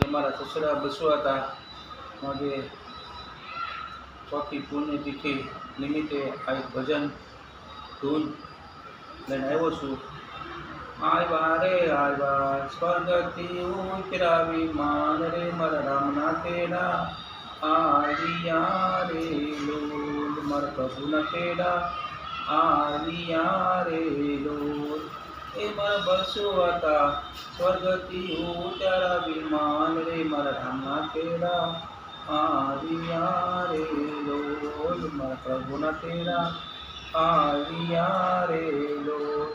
અમારા સસરા બસવાતા આજે ચોથી પુણ્યતિથિ નિમિત્તે આ એક ભજન ધૂન લઈને આવ્યો છું. આવ્યા રે આવ્યા સ્વર્ગથી ઉતરાવી માન રે મારા રામના તેડા, આવ્યા રે લોલ મારા પ્રભુના તેડા, આવ્યા રે લોલ. એ મારા બસવાતા સ્વર્ગથી ઉતરાવી માન રે મારા રામના તેડા, આવ્યા રે લોલ મારા પ્રભુના તેડા, આવ્યા રે લોલ.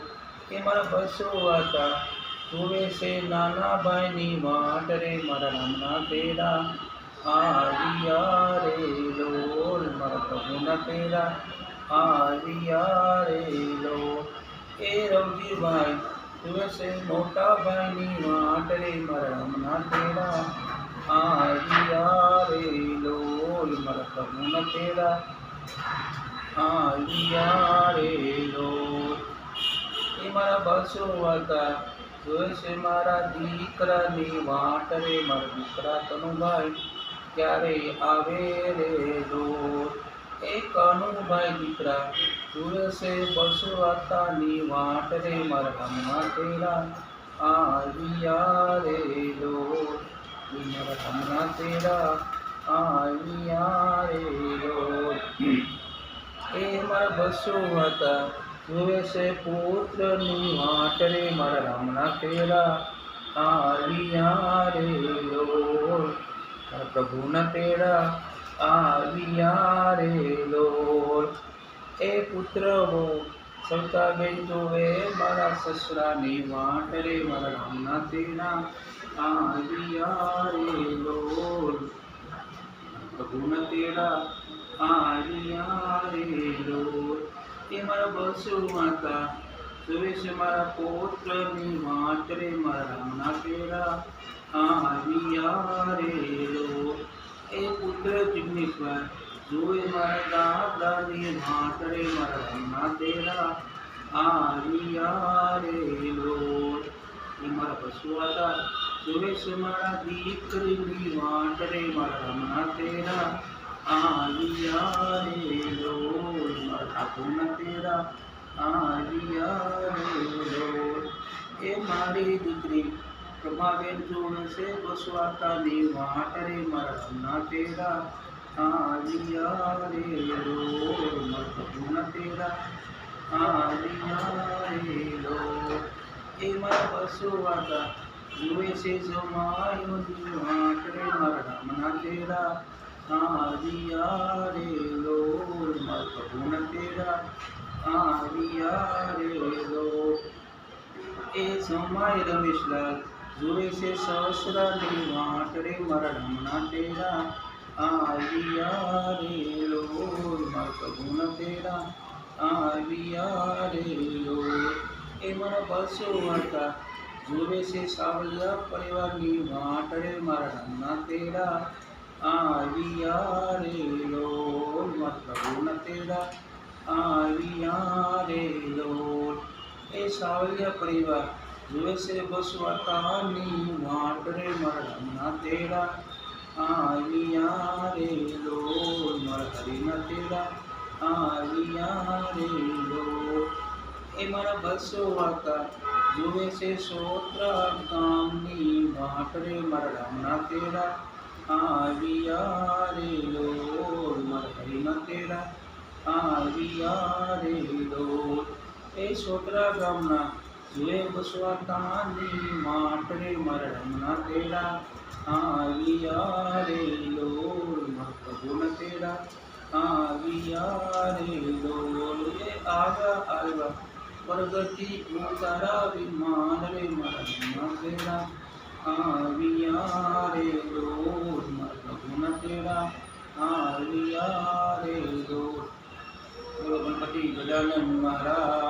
એ મારા બસવાતા જુએ છે નાના ભાઈની વાટ રે મારા રામના તેડા, આવ્યા રે લોલ મારા પ્રભુના તેડા, આવ્યા રે લોલ. એ રવજીભાઈ જુએ છે મોટા ભાઈની વાટ રે મારા રામના તેડા, આવ્યા રે લોલ મારા પ્રભુના તેડા, આવ્યા રે લોલ. એ મારા બસવાતા જોઈ છે મારા દીકરાની વાટ રે મારા દીકરા કનુભાઈ ક્યારે આવે રે લોલ. એ કનુભાઈ દીકરા જોઈ છે બસવાતાની વાટ રે મારા રામના તેડા, આવ્યા રે લોલ મારા રામના તેડા, આવ્યા રે લોલ. એ મારા બસવાતા જુએ છે પુત્રની વાટ રે મારા રામના તેડા, આવ્યા રે લોલ મારા પ્રભુના તેડા, આવ્યા રે લોલ. એ પુત્ર સવતાબેન જોવે મારા સસરાની વાટ રે મારા રામના તેડા, આવ્યા રે લોલ પ્રભુના તેડા, આવ્યા રે લોલ. એ મારા બસવાતા જોવે છે મારા પૌત્રની વાટ રે મારા રામના તેડા, આવ્યા રે લોલ. એ પુત્ર જિગ્નેશભાઈ જોવે મારા દાદાની વાટ રે મારા રામના તેડા, આવ્યા રે લોલ. એ મારા બસવાતા જોવે છે મારા દીકરીની વાટ રે મારા રામના તેડા, આવ્યા રે લોલ મારા ઠાકોરના તેડા, આવ્યા રે લોલ. એ મારી દીકરી પ્રભાબેન જોવે છે બસવાતાની વાટ રે મારા રામના તેડા, આવ્યા રે લોલ મારા પ્રભુના તેડા, આવ્યા રે લોલ. એ મારા બસવાતા જુએ છે જમાયોની વાટ રે મારા રામના તેડા, આવ્યા રે લોલ મારા પ્રભુના તેડા, આવ્યા રે લોલ. એ જમાઈ રમેશલાલ જુએ છે સસરાની વાટ રે મારા રામના તેડા, આવ્યા રે લોલ મારા પ્રભુના તેડા, આવ્યા રે લોલ. એ મારા બસવાતા જુએ છે સાવલિયા પરિવારની વાટ રે મારા રામના તેડા, આવ્યા રે લોલ મારા પ્રભુના તેડા, આવ્યા રે લોલ. એ સાવલિયા પરિવાર જુએ છે બસવાતાની વાટ રે મારા રામના તેડા, આવ્યા રે લોલ મારા હરિના તેડા, આવ્યા રે લોલ. એ મારા બસવાતા જુએ છે સોત્રા ગામની વાટ રે મારા રામના તેડા, આવ્યા રે લોલ મારા હરિના તેડા, આવ્યા રે લોલ. એ સોત્રા ગામના જુએ બસવાતાની વાટ રે મારા રામના તેડા, આવ્યા રે લોલ મારા પ્રભુના તેડા, આવ્યા રે લોલ. એ આવ્યા સ્વર્ગથી ઉતારાવી માન રે મારા રામના તેડા, આવ્યા રે લોલ મારા પ્રભુના તેડા, આવ્યા રે લોલ. બોલો ગણપતિ ગજાનન મહારાજ.